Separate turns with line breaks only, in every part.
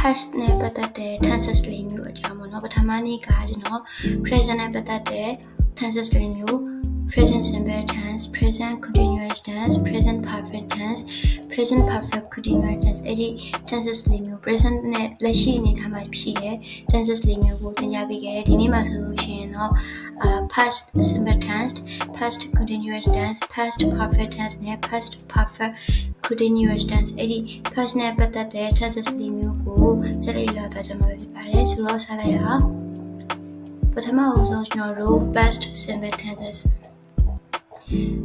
past နဲ့ပတ်သက်တဲ့ tenses လေးမျိုးအကြောင်းပေါ့နော်ပထမနေ့ကကျွန်တော် present နဲ့ပတ်သက်တဲ့ tenses လေးမျိုး present simple tense present continuous tense present perfect tense present perfect continuous tense အဲ့ဒီ tenses လေးမျိုး present နဲ့လက်ရှိအနေထားမှာဖြစ်တဲ့ tenses လေးမျိုးကိုသင်ကြားပေးခဲ့တယ်ဒီနေ့မှာဆိုလို့ရှိရင်တော့past simple tense past continuous tense past perfect tense နဲ့ past perfect continuous tense အဲ့ဒီ past နဲ့ပတ်သက်တဲ့ tenses လေးမျိုးကိုစလိုက်လာတာကျွန်တော်ဖြစ်ပါတယ်ဆိုတော့ဆက်လိုက်ရအောင်ပထမဆုံးကျွန်တော်တို့ past simple tenses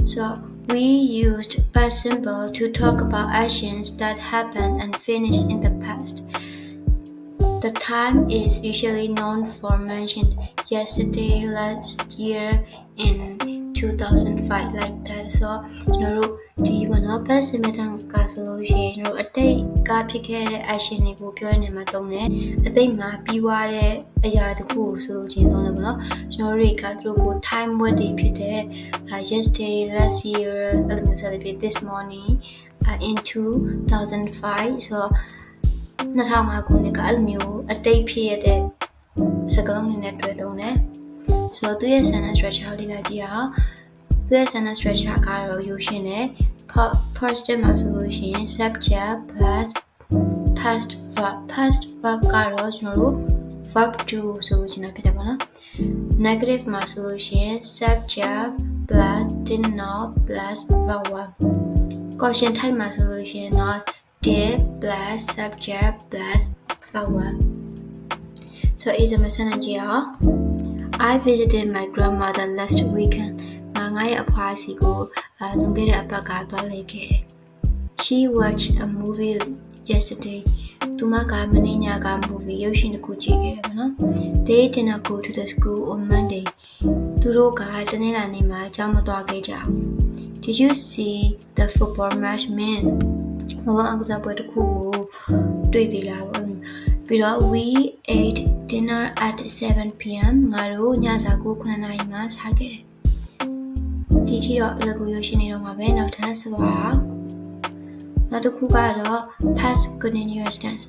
So we used past simple to talk about actions that happened and finished in the past. The time is usually known for mentioned yesterday, last year, in 2005 like that. So ကျွန်တော်တို့ဒီဘောနော် past simple tense ကဆိုလို့ရှိရင်ကျွန်တော်အတိတ်ကဖြစ်ခဲ့တဲ့ action တွေကိုပြောနေမှာတုံးတယ်အတိတ်မှာပြီးွားတဲ့အရာတခုကိုဆိုလို့ချင်းတုံးတယ်ပေါ့နော်ကျွန်တော်တို့ကသူတို့ကို time ဝက်တွေဖြစ်တဲ့ yesterday last year အဲ့လိုမျိုးဆိုတဲ့ this morning in 2005 so 2005ခုနှစ်ကအဲ့လိုမျိုးအတိတ်ဖြစ်ရတဲ့စကားလုံးတွေနဲ့တွေ့တုံးတယ်ဆိုတော့သူရဲ့ sentence structure ကိုလေ့လာကြည့်အောင်သူရဲ့ sentence structure ကတော့ရိုးရှင်းတယ် positive မှာဆိုလို့ရှိရင် subject plus past verb ကတော့ကျွန်တော်တို့ verb to ဆိုလို့ရှိရင်ဖြစ်တယ်ပေါ့နော် negative မှာဆိုလို့ရှိရင် subject plus did not plus verb 1 caution type မှာဆိုလို့ရှိရင်တော့ did plus subject plus verb 1 so is a message here I visited my grandmother last weekend ငါရဲ့အဖွားစီကိုလွန်ခဲ့တဲ့အပတ်ကသွားလိုက်ခဲ့တယ် She watched a movie yesterday သူမကမနေ့ညက movie ရုပ်ရှင်တစ်ခုကြည့်ခဲ့တယ်ပေါ့နော် They did not go to the school on Monday သူတို့ကတနင်္လာနေ့မှာကျောင်းမသွားခဲ့ကြဘူး Did you see the football match man ဘောလုံးအားကစားပွဲတစ်ခုကိုတွေ့သေးလားပေါ့ပြီးတော့ we ate dinner at 7 p.m. ငါတို့ညစာကို9နာရီမှာစားခဲ့တယ်ဒီထိတော့လက်ကိုရရှင်းနေတော့မှာပဲနောက်ထပ်ဆိုတော့နောက်တစ်ခုကတော့ past continuous tense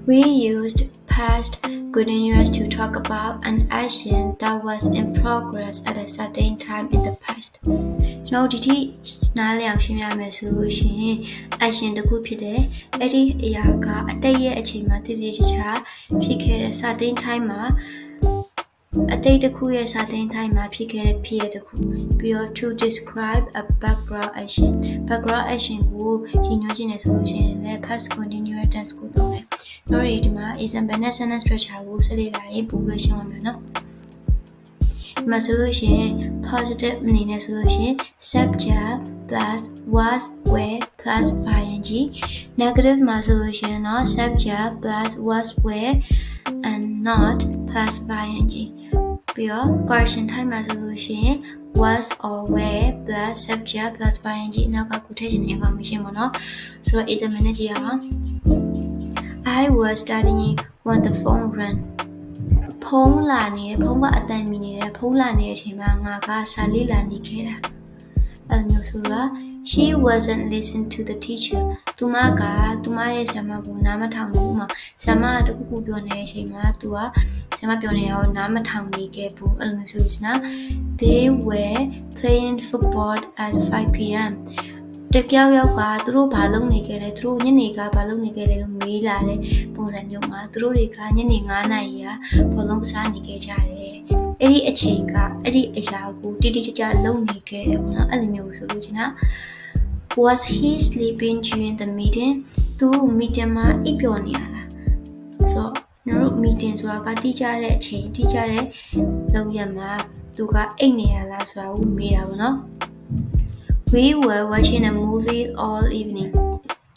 we used past continuous to talk about an action that was in progress at a certain time in the past ကျွန်တော်ဒီထိနားလည်အောင်ရှင်းပြမယ်ဆိုလို့ရှိရင် action တစ်ခုဖြစ်တယ်အဲ့ဒီအရာကအတိတ်ရဲ့အချိန်မှာတည်တည်ချာချာဖြစ်ခဲ့တဲ့ certain time မှာအတိတ်တစ်ခုရဲ့စာတင်တိုင်းမှာဖြစ်ခဲ့တဲ့ဖြစ်ရတစ်ခုပြီးတော့ to describe a background action ကိုရည်ညွှန်းခြင်းနဲ့ဆိုလို့ရှိရင်လည်း past continuous tense ကိုသုံးတယ်။တို့ဒီမှာ example နဲ့ sentence structure ကိုဆက်လက်လာရင်ပိုပြီးရှင်းပါမယ်နော်။ဒီမှာဆိုလို့ရှိရင် positive အနေနဲ့ဆိုလို့ရှိရင် subject plus was were plus ing negative မှာဆိုလို့ရှိရင်တော့ subject plus was were and not plus ingပြီးတော့ question time မှာဆိုလို့ရှိရင် was or were plus subject plus ing နောက်ကကိုထည့်ချင်တဲ့ information ပေါ့နော်ဆိုတော့ example နဲ့ကြည့်ရအောင် I was studying when the phone rang ဖုန်းလာနေတယ်ဖုန်းကအတန်မြည်နေတယ်ဖုန်းလာနေတဲ့အချိန်မှာငါကစာလေးလာနေခဲ့တာအဲ့လိုမျိုးဆိုတော့ she wasn't listening to the teacher သူမရဲ့ဆရာမကိုနားမထောင်ဘူးမှာဆရာမတခုခုပြောနေတဲ့အချိန်မှာသူကဆရာမပြောနေတော့နားမထောင်နေခဲ့ဘူးအဲ့လိုမျိုးဆိုချင်တာ they were playing football at 5 p.m. တကြောက်ယောက်ကသူတို့ဘာလုပ်နေခဲ့လဲသူတို့ညနေကဘာလုပ်နေခဲ့လဲလို့မေးလာတဲ့ပုံစံမျိုးမှာသူတို့တွေကညနေ9နာရီကဘောလုံးကစားနေခဲ့ကြတယ်အဲ့ဒီအချိန်ကအဲ့ဒီအရာကိုတိတိကျကျလုပ်နေခဲ့တယ်ပေါ့နော်အဲ့လိုမျိုးဆိုလို့ချင်တာ Was he sleeping during the meeting သူ meeting မှာအိပ်ပျော်နေရလားဆိုတော့တို့ meeting ဆိုတာကတိကျတဲ့အချိန်တိကျတဲ့လုပ်ရမှာသူကအိပ်နေရလားဆိုတာကိုမေးတာပေါ့နော်We were watching a movie all evening.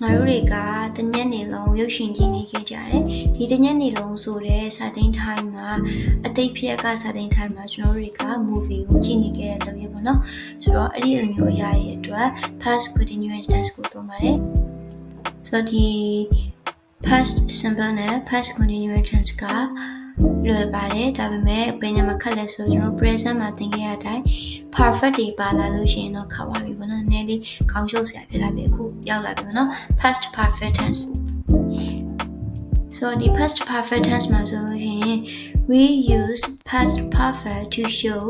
ငါတို့တွေကတညနေလုံးရုပ်ရှင်ကြည့်နေခဲ့ကြတယ်။ဒီတညနေလုံးဆိုတဲ့စာတင် time မှာအတိတ်ဖြစ်ကစာတင် time မှာကျွန်တော်တို့တွေက movie ကိုကြည့်နေခဲ့တဲ့လုပ်ရပေါ့နော်။ဆိုတော့အဲ့ဒီလိုမျိုးအရာရဲ့အတွက် past continuous tense ကိုသုံးပါတယ်။ဆိုတော့ဒီ past simple နဲ့ past continuous tense ကလွယ်ပါတယ်ဒါပေမဲ့ဘယ်ညမှာခက်လဲဆိုကျွန်တော် present မှာသင်ခဲ့ရတဲ့အတိုင်း perfect တွေပါလာလို့ရှိရင်တော့ခက်သွားပြီပေါ့နော်နည်းနည်းလေးခေါင်းရှုပ်စရာဖြစ်လာပြီအခုရောက်လာပြီပေါ့နော် past perfect tense So the past perfect tense မှာဆိုရင် we use past perfect to show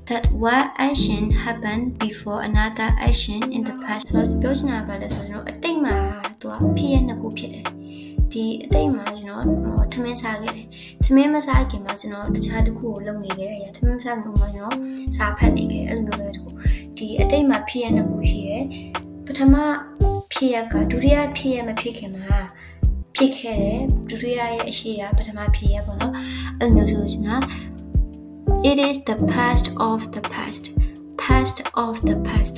that one action happened before another action in the past. So ပြောချင်တာပါလဲဆိုတော့အတိတ်မှာသူကဖြစ်ရနှစ်ခုဖြစ်တယ်ဒီအတိတ်မှာကျွန်တော်ထမင်းစားခဲ့တယ်ထမင်းမစားခင်မှာကျွန်တော်တခြားတစ်ခုကိုလုပ်နေခဲ့တယ်ထမင်းမစားခင်မှာကျွန်တော်စားဖတ်နေခဲ့တယ်အဲ့လိုမျိုးတစ်ခုဒီအတိတ်မှာဖြစ်ရနှစ်ခုရှိတယ်ပထမဖြစ်ရကဒုတိယဖြစ်ရမဖြစ်ခင်မှာဖြစ်ခဲ့တယ်ဒုတိယရဲ့အရှိရပထမဖြစ်ရပေါ့နော်အဲ့လိုမျိုးဆိုချင်တာ It is the past of the past of the past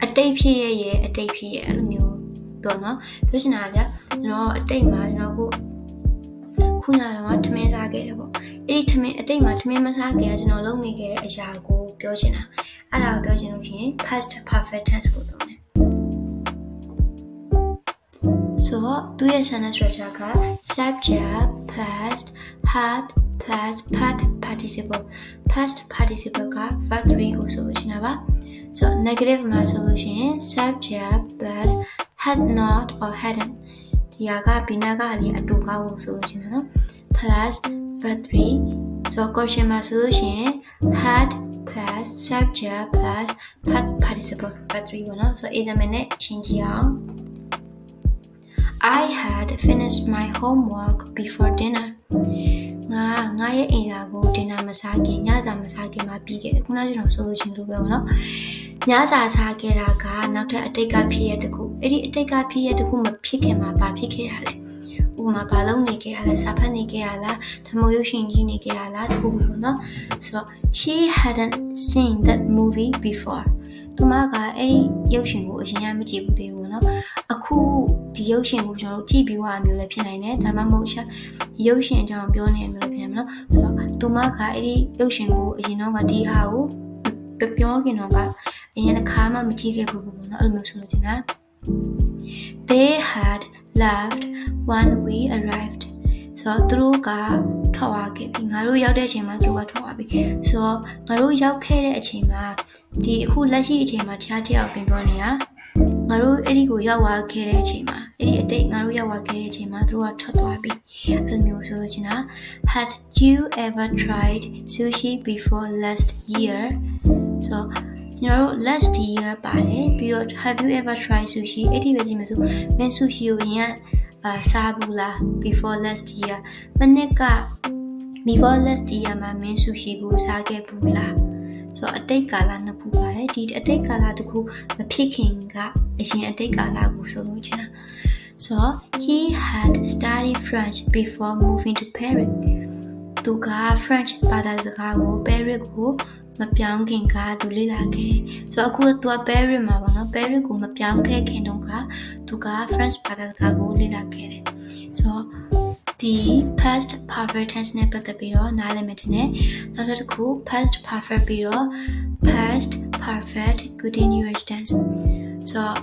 အတိတ်ဖြစ်ရရဲ့အတိတ်ဖြစ်ရအဲ့လိုမျိုးပေါ့နော်ပြောချင်တာဗျာကျွန်တော်အတိတ်မှာကျွန်တော်ခုနကတော့ထမင်းစားခဲ့တယ်ပေါ့အဲ့ဒီထမင်းအတိတ်မှာထမင်းမစားခင်ကကျွန်တော်လုပ်နေခဲ့တဲ့အရာကိုပြောချင်တာအဲ့ဒါကိုပြောချင်လို့ရှိရင် past perfect tense ကိုပြောမယ်ဆိုတော့သူရဲ့ sentence structure က subject plus had plus past participle က verb 3ကိုဆိုလို့ရှိနေတာပါဆိုတော့ negative မှာဆိုလို့ရှိရင် subject plus had not or hadn't ဒီဟာကဘိနာကလည်းအတူကောင်းလို့ဆိုလို့ရှိနေတာနော် plus verb 3 so question မှာဆိုလို့ရှိရင် had plus subject plus past participle verb 3ပေါ့နော် so example နဲ့ရှင်းကြည့်အောင်I had finished my homework before dinner. ငါရဲ့အိမ်စာကို dinner မစားခင်ညစာမစားခင်မှာပြီးခဲ့တယ်ခုနကကျွန်တော်ဆိုလို့ချင်းလို့ပဲပေါ့နော်ညစာစားခဲ့တာကနောက်ထပ်အတိတ်ကဖြစ်ရတဲ့ခုအဲ့ဒီအတိတ်ကဖြစ်ရတဲ့ခုမဖြစ်ခင်မှာဘာဖြစ်ခဲ့ရလဲဥပမာဘာလုပ်နေခဲ့ရလဲစာဖတ်နေခဲ့ရလားဓမ္မရုပ်ရှင်ကြီးနေခဲ့ရလားတခုပေါ့နော်ဆိုတော့ she hadn't seen that movie before သူမကအဲ့ဒီရုပ်ရှင်ကိုအရင်ကမကြည့်ဘူးသေးဘူးเนาะအခုဒီရုပ်ရှင်ကိုကျွန်တော်တို့ကြည့်ပြီးွားမျိုးလည်းဖြစ်နိုင်တယ်ဒါမှမဟုတ်ဒီရုပ်ရှင်အကြောင်းပြောနေမျိုးလည်းဖြစ်နိုင်မယ်เนาะဆိုတော့သူမကအဲ့ဒီရုပ်ရှင်ကိုအရင်တော့ကဒီဟာကိုပြောခင်တော့ကအရင်တစ်ခါမှမကြည့်ခဲ့ဘူးပေါ့เนาะအဲ့လိုမျိုးဆိုလို့ချင်တာ They had left when we arrived ဆိုတော့သူတို့ကထွက်သွားခဲ့ပြီငါတို့ရောက်တဲ့အချိန်မှာသူကထွက်သွားပြီဆိုတော့ငါတို့ရောက်ခဲ့တဲ့အချိန်မှာဒီအခုလက်ရှိအချိန်မှာတရားတရားပြင်ပြောနေတာငါတို့အဲ့ဒီကိုရောက်သွားခဲ့တဲ့အချိန်မှာအဲ့ဒီအတိတ်ငါတို့ရောက်သွားခဲ့တဲ့အချိန်မှာသူတို့ကထွက်သွားပြီအဲ့လိုမျိုးဆိုလို့ချင်တာ Had you ever tried sushi before last year ဆိုကျွန်တော်တို့ last year ပါတယ်ပြီးတော့ have you ever tried sushi အဲ့ဒီပဲကြည့်မယ်ဆိုမင်း sushi ကိုရင်ကစားဘူးလား before last year မနေ့က before last year မှာမင်း sushi ကိုစားခဲ့ဘူးလားဆိုတော့အတိတ်ကာလနှစ်ခုပါတယ်ဒီအတိတ်ကာလတစ်ခုမဖြစ်ခင်ကအရင်အတိတ်ကာလကိုဆိုလို့ချင်တာဆိုတော့ he had studied French before moving to Paris သူက French ဘာသာစကားကို Paris ကိုမပြောင်းခင်ကသူလေ့လာခဲ့ဆိုတော့အခုသူက Paris မှာပေါ့နော် Paris ကိုမပြောင်းခဲ့ခင်တုန်းကသူက French ဘာသာစကားကိုလေ့လာခဲ့တယ်ဆိုတော့ဒီ past perfect tense နဲ့ပတ်သက်ပြီးတော့နားလည်မယ်ထင်တယ်နောက်တစ်ခု past perfect ပြီးတော့ past perfect continuous tense ဆိုတော့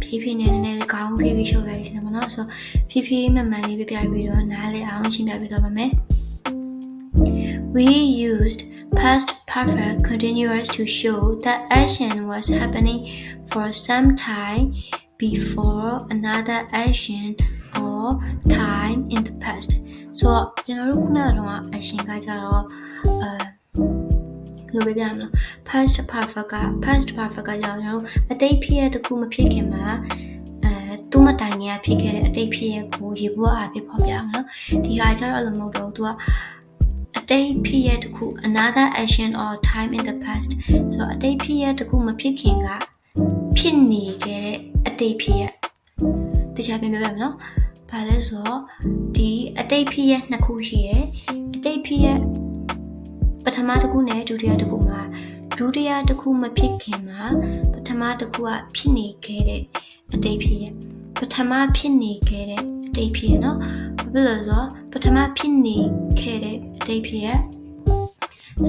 ဖြည်းဖြည်းနဲ့နည်းနည်းကောင်းဖြည်းဖြည်းရှုပ်လိုက်ရှင်ပေါ့နော်ဆိုတော့ဖြည်းဖြည်းမှန်မှန်လေးပြပြပြီးတော့နားလည်အောင်ရှင်းပြပေးသွားပါမယ် We used past perfect continuous to show that action was happening for some time before another action or time in the past ဆိုတော့ကျွန်တော်တို့ခုနကတော့ action ကကြတော့လိုပဲပြရမလို့ past perfect ကကြတော့ကျွန်တော်တို့အတိတ်ဖြစ်ရတခုမဖြစ်ခင်မှာသူ့မတိုင်ခင်ကဖြစ်ခဲ့တဲ့အတိတ်ဖြစ်ရကိုရေပေါ်အားဖြစ်ဖော်ပြအောင်နော်ဒီဟာကြတော့အဲ့လိုမဟုတ်တော့သူကအတိတ်ဖြစ်ရတခု another action or time in the past ဆိုတော့အတိတ်ဖြစ်ရတခုမဖြစ်ခင်ကဖြစ်နေခဲ့တဲ့အတိတ်ဖြစ်ရတခြားပြန်ပြောပြမယ်နော်ဘာလဲဆိုတော့ဒီအတိတ်ဖြစ်ရနှစ်ခုရှိရယ်အတိတ်ဖြစ်ရပထမတစ်ခုနဲ့ဒုတိယတစ်ခုမှာဒုတိယတစ်ခုမဖြစ်ခင်မှာပထမတစ်ခုကဖြစ်နေခဲ့တဲ့အတိတ်ဖြစ်ရပထမဖြစ်နေခဲ့တဲ့အတိတ်ဖြစ်ရနော်ဘာဖြစ်လို့ဆိုတော့ပထမဖြစ်နေခဲ့တဲ့အတိတ်ဖြစ်ရ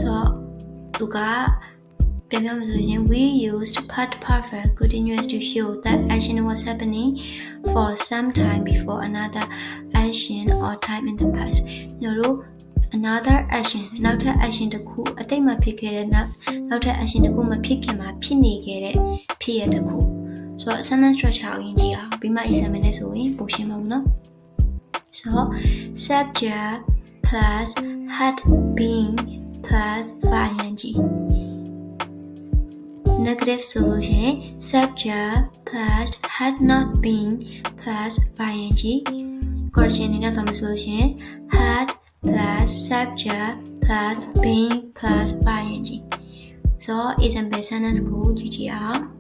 ဆိုတော့သူကပြန်ပြောမယ်ဆိုရင် we used past perfect continuous to show that action was happening for some time before another action or time in the past ကျွန်တော်တို့ another action နောက်ထပ် action တစ်ခုအတိတ်မှာဖြစ်ခဲ့တဲ့နောက်ထပ် action တစ်ခုမဖြစ်ခင်မှာဖြစ်နေခဲ့တဲ့ဖြစ်ရတစ်ခုဆိုတော့ sentence structure ကိုယဉ်ကြည့်အောင်ပြီးမှ example နဲ့ဆိုရင်ပိုရှင်းပါဘူးเนาะ So subject plus had been plus ing. Negative solution subject plus had not been plus ing. Question in the solution had plus subject plus been plus ing. So example sentence ko GTR.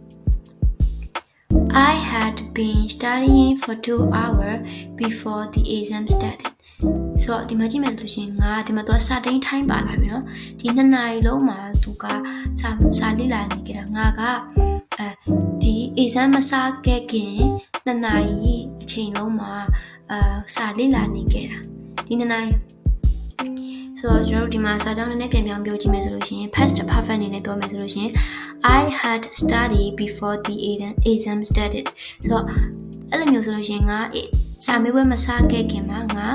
I had been studying for 2 hours before the exam started. So ဒီမှာကြည့်မယ်ဆိုလို့ရှိရင်ငါဒီမှာတော့စာတိုင်းထိုင်းပါလာပြီเนาะဒီ2နာရီလုံးမှာသူကစာလေ့လာနေကြတာငါကဒီ exam မစခဲ့ခင်2နာရီအချိန်လုံးမှာစာလေ့လာနေကြတာဒီ2နာရီဆိုတော့ကျွန်တော်တို့ဒီမှာစာကြောင်းနည်းနည်းပြန်ပြောကြည့်မယ်ဆိုလို့ရှိရင် past perfect အနေနဲ့ပြောမယ်ဆိုလို့ရှိရင် I had studied before the exam started ဆိုတော့အဲ့လိုမျိုးဆိုလို့ရှိရင်ငါစာမေးပွဲမစခဲ့ခင်မှာငါ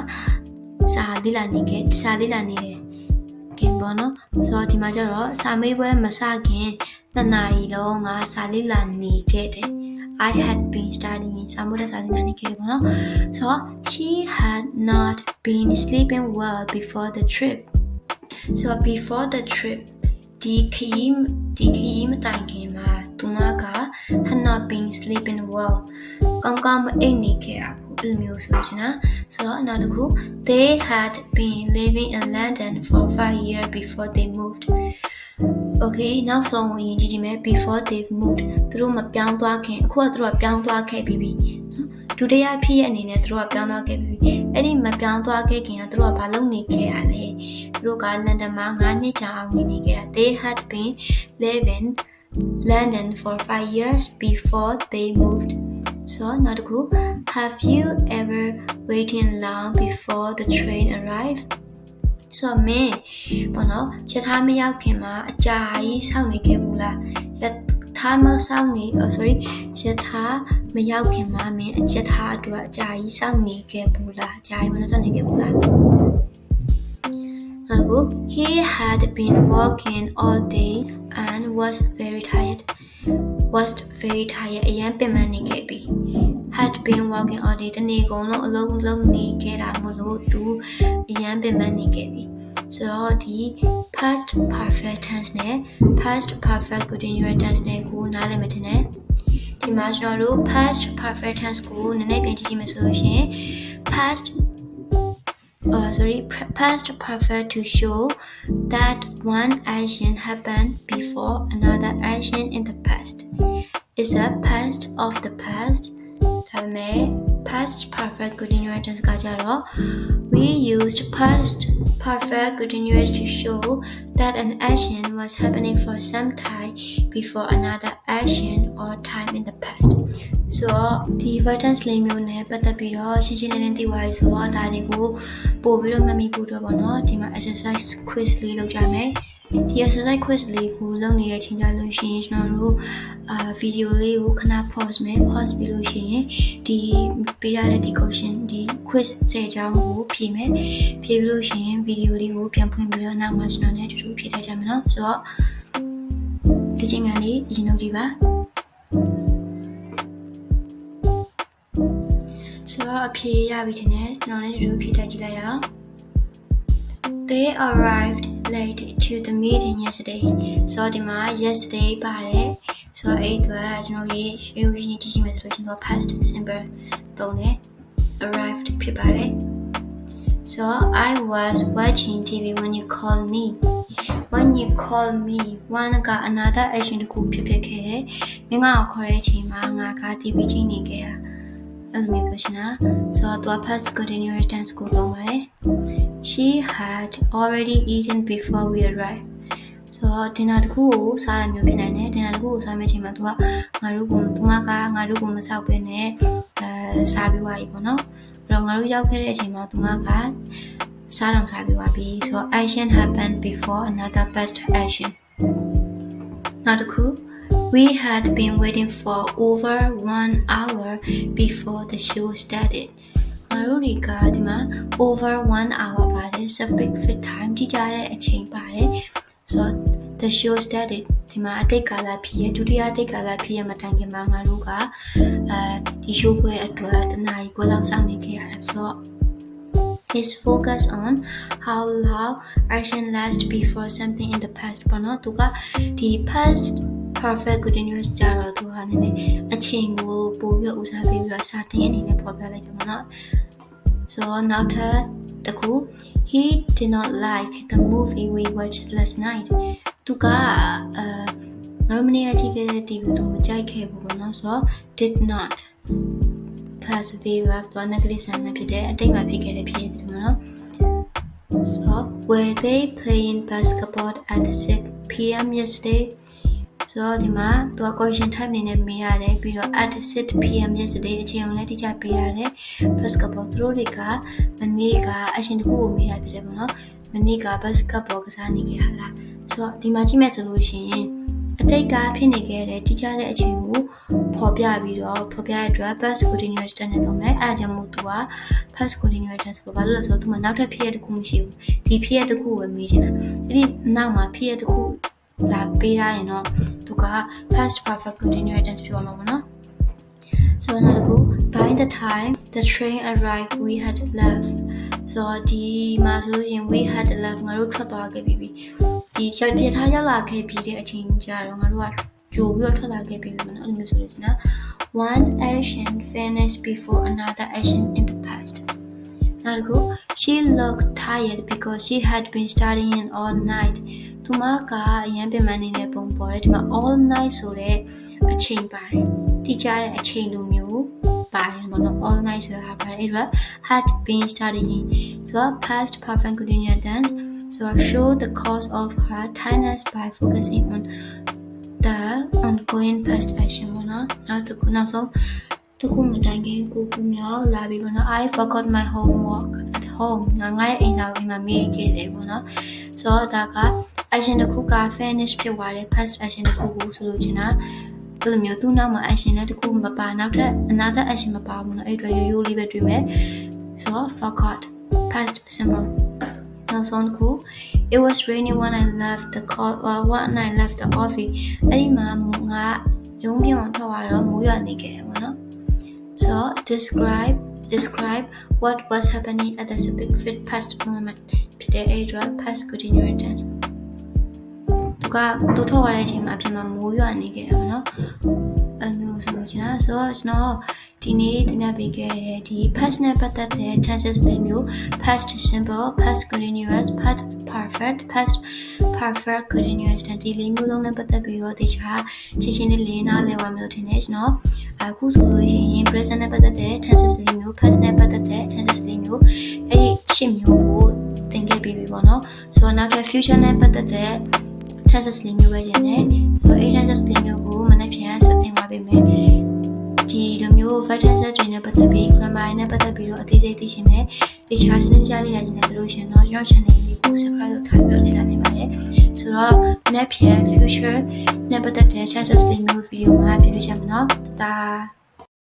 စာလေ့လာနေတယ်ခင်ပေါ့နော်ဆိုတော့ဒီမှာကျတော့စာမေးပွဲမစခင်2နာရီလုံးငါစာလေ့လာနေခဲ့တယ် I had been studying စာမေးပွဲစာလေ့လာနေခဲ့ပေါ့နော်ဆိုတော့ she had not been sleeping well before the trip so before the trip ဒီခရီးမတိုင်ခင်မှာသူမက had not been sleeping well ကောင်းကောင်းမအိပ်နေခဲ့ရဘူးအဲ့လိုမျိုးဆိုလို့ရှိရင်ဆိုတော့နောက်တစ်ခု they had been living in London for 5 years before they moved okay နောက်ဆုံးဝင်ကြည့်မယ် before they moved သူတို့မပြောင်းသွားခင်အခုကသူတို့ကပြောင်းသွားခဲ့ပြီဒုတိယဖြစ်ရအနေနဲ့သူတို့ကပြောင်းသွားခဲ့ပြီအဲ့ဒီမပြောင်းသွားခဲ့ခင်ကသူတို့ကဘာလုပ်နေခဲ့ရလဲသူတို့ကလန်ဒန်မှာ9နှစ်ကြာအောင်နေခဲ့တာ they had been living London for 5 years before they moved so နောက်တစ်ခု have you ever waited long before the train arrived so မင်းဘောနော်ရထားမရောက်ခင်မှာအကြာကြီးစောင့်နေခဲ့ဘူးလားရထားမရောက်ခင်မှာမင်းရထားအတွက်အကြာကြီးစောင့်နေခဲ့ဘူးလားအကြာကြီးမစောင့်နေခဲ့ဘူးလားနောက်တစ်ခု he had been walking all day and was very tired အရင်ပင်ပန်းနေခဲ့ပြီ had been walking all day တနေ့ကုန်လုံးအလုံးလုံးနေခဲ့တာမလို့သူအရင်ပင်ပန်းနေခဲ့ပြီဆိုတော့ဒီ past perfect tense နဲ့ past perfect continuous tense နဲ့ကိုနားလည်မှတင်တယ်ဒီမှာကျွန်တော်တို့ past perfect tense ကိုနည်းနည်းပြန်ကြည့်မယ်ဆိုလို့ရှိရင် past perfect to show that one action happened before another action in the past is a past of the past ဒါပေမဲ့ past perfect continuous tense ကကြတော့ we used past perfect continuous to show that an action was happening for some time before another action or time in the past so ဒီ verb tense လေးမျိုးနဲ့ပတ်သက်ပြီးတော့ရှင်းရှင်းလင်းလင်းသိသွားပြီဆိုတော့ဒါတွေကိုပို့ပြီးတော့မှတ်မိဖို့အတွက်ပေါ့နော်ဒီမှာ exercise quiz လေးလုပ်ကြမယ်ဒီ exercise quiz လေးကိုလုပ်နေတဲ့အချိန်ကြလို့ရှိရင်ကျွန်တော်တို့ဗီဒီယိုလေးကိုခဏ pause ပြီးလို့ရှိရင်ဒီပေးရတဲ့ဒီ question ဒီ quiz 10ကြောင်းကိုဖြေမယ်ဖြေပြီးလို့ရှိရင်ဗီဒီယိုလေးကိုပြန်ဖွင့်ပြီးတော့နောက်မှကျွန်တော်နဲ့တူတူဖြေထားကြမယ်နော်ဆိုတော့ဒီချိန်ကနေအရင်လုပ်ကြည့်ပါဆိုတော့အဖြေရပြီထင်တယ်ကျွန်တော်နဲ့တူတူဖြေထားကြည့်လိုက်ရအောင် They arrived late to the meeting yesterday. So ဒီမှာ yesterday ပါတယ်ဆိုတော့အဲ့အတွက်ကျွန်တော်ရေးကြည့်မယ်ဆိုလို့ကျွန်တော် past simple သုံးတယ် arrived ဖြစ်ပါတယ် So I was watching TV when you called me. When you called me, one က another action တခုဖြစ်ခဲ့တယ်။မင်းကခေါ်တဲ့အချိန်မှာငါက TV ကြည့်နေခဲ့တာအဲ့လိုမျိုးပြောချင်တာဆိုတော့ past continuous tense ကိုသုံးပါတယ် She had already eaten before we arrived ဆိုတော့ဒီနာတခုကိုစားရမျိုးဖြစ်နိုင်တယ်ဒီနာတခုကိုစားမယ့်ချိန်မှာသူကငါတို့ကိုမဆောက်ပဲနဲ့စားပြီးသွားပြီပေါ့နော်အဲ့တော့ငါတို့ရောက်ခဲ့တဲ့အချိန်မှာသူကစားတောင်စားပြီးသွားပြီဆိုတော့ action happened before another past action နောက်တစ်ခု We had been waiting for over 1 hour before the show started. ငါတို့တွေကဒီမှာ over 1 hour ပါတယ် specific time ကြည့်ကြတဲ့အချိန်ပါတယ် So the show started ဒီမှာအတိတ်ကာလဖြစ်ရဒုတိယအတိတ်ကာလဖြစ်ရမတိုင်ခင်မှာငါတို့ကဒီ show ပွဲအတွက်တနားရီခွဲလောက်စောင့်နေခဲ့ရတယ်ဆိုတော့ is focused on how long action lasts before something in the past ပေါ့နော်သူကဒီ past perfect continuous ကြတော့သူဟာနည်းနည်းအချိန်ကိုပို့ပြီးဦးစားပေးပြီးတော့စာတင်အနေနဲ့ဖော်ပြလိုက်တယ်ပေါ့နော် so နောက်ထပ်တစ်ခု he did not like the movie we watched last night သူကငါတို့မနေ့ကကြည့်ခဲ့တဲ့ TV ကိုမကြိုက်ခဲ့ဘူးပေါ့နော်ဆိုတော့ did not plus verb တော့ negative sentence ဖြစ်တယ်အတိတ်မှာဖြစ်ခဲ့တဲ့ဖြစ်ရဖြစ်တယ်နော် so were they playing basketball at 6 p.m. yesterday ဆိုတော့ဒီမှာသူက question type အနေနဲ့မေးရတယ်ပြီးတော့ at 6 p.m. yesterday အချိန်ကိုလည်းတိကျပေးရတယ် basketball သူတို့တွေကမနေ့ကအချိန်တစ်ခုကိုမေးတာဖြစ်တယ်ပေါ့နော်မနေ့က basketball ကစားနေခဲ့ရလားဆိုတော့ဒီမှာကြည့်မယ်ဆိုလို့ရှိရင်အတိတ်ကဖြစ်နေခဲ့တဲ့တိကျတဲ့အချိန်ကိုဖော်ပြပြီးတော့ဖော်ပြတဲ့အတွက် past continuous tense နဲ့သုံးတယ်အဲဒါကြောင့်မို့သူက past continuous tense ကိုဘာလို့လဲဆိုတော့သူကနောက်ထပ်ဖြစ်ရတစ်ခုမရှိဘူးဒီဖြစ်ရတစ်ခုကိုပဲမေးချင်တာအဲ့ဒီနောက်မှာဖြစ်ရတစ်ခုလာပေးရရင်တော့သူက past perfect continuous tense ပြောမှာပေါ့နော် so နောက်တစ်ခု by the time the train arrived we had left so ဒီမှာဆိုရင် we had left ငါတို့ထွက်သွားခဲ့ပြီဒီချက်တထားရောက်လာခဲ့ပြီးတဲ့အချိန်ကြတော့ငါတို့ကကြိုပြီးတော့ထွက်လာခဲ့ပြီပေါ့နော်အဲ့လိုမျိုးဆိုလို့ရှင်နော် one action finished before another action in the past နောက်တစ်ခု she looked tired because she had been studying all night သူမကအရင်ပြင်ပန်းနေတဲ့ပုံပေါ်တယ်ဒီမှာ all night ဆိုတဲ့အချိန်ပါတယ်တိကျတဲ့အချိန်လိုမျိုးပါတယ်ပေါ့နော် all night ဆိုတာပါတယ်အဲ့တော့ had been studying ဆိုတော့ past perfect continuous tense so show the cause of her tiredness by focusing on the ongoing past action ပေါ့နော်နောက်ဆုံးတစ်ခုမတိုင်ခင်ကိုမြောက်လာပြီပေါ့နော် I forgot my homework at home ငါရဲ့အိမ်စာကိုအိမ်မှာမေ့ခဲ့တယ်ပေါ့နော်ဆိုတော့ဒါက action တစ်ခုက finish ဖြစ်သွားတယ် past action တစ်ခုကိုဆိုလို့ချင်တာအဲ့လိုမျိုးသူ့နောက်မှာ action နဲ့တစ်ခုမပါနောက်ထပ် another action မပါဘူးနော်အဲ့အတွက်ရိုးရိုးလေးပဲတွေ့မယ်ဆိုတော့ forgot past simple နောက်ဆုံးတစ်ခု it was raining when I left the office အဲ့ဒီမှာငါရုံးပြင်ထွက်သွားတော့မိုးရွာနေခဲ့တယ်ပေါ့နော် so describe what was happening at the specific past moment ဖြစ်တဲ့အဲ့အတွက် past continuous tense သူထွက်သွားတဲ့အချိန်မှာအပြင်မှာမိုးရွာနေခဲ့တယ်ပေါ့နော်အဲ့လိုဆိုလို့ကျွန်တော်ဒီနေ့သင်ပြပေးခဲ့တဲ့ဒီ past နဲ့ပတ်သက်တဲ့ tenses တွေမျိုး past simple past continuous past perfect past perfect continuous tense ဒီလေးမျိုးလုံးနဲ့ပတ်သက်ပြီးတော့တခြားရှင်းလေးနားလည်ဝမျိုးထင်တယ်ကျွန်တော်အခုဆိုလို့ရှိရင် present နဲ့ပတ်သက်တဲ့ tenses လေးမျိုး past နဲ့ပတ်သက်တဲ့ tenses လေးမျိုးအဲ့ဒီရှင်းမျိုးကိုသင်ခဲ့ပြီးပြီပေါ့နော်ဆိုတော့နောက်ထပ် future နဲ့ပတ်သက်တဲ့ tenses လေးမျိုးပဲကျင်တယ်ဆိုတော့ tenses လေးမျိုးကိုမနေ့ပြန်ဆက်သင်ပါပေးမယ်ဒီလိုမျိုး verb tenses တွေနဲ့ပတ်သက်ပြီး grammar နဲ့ပတ်သက်ပြီးတော့အသေးစိတ်သိချင်တယ်တခြားစနစ်တကျလေ့လာချင်တယ်ဆိုလို့ရှိရင်တော့ကျွန်တော် channel လေးကို subscribe လုပ်ထားပြီးတော့လေ့လာနိုင်ပါတယ်ဆိုတော့မနေ့ပြန် future နဲ့ပတ်သက်တဲ့ tenses လေးမျိုး video မှာပြပြချင်မှာနော်တာ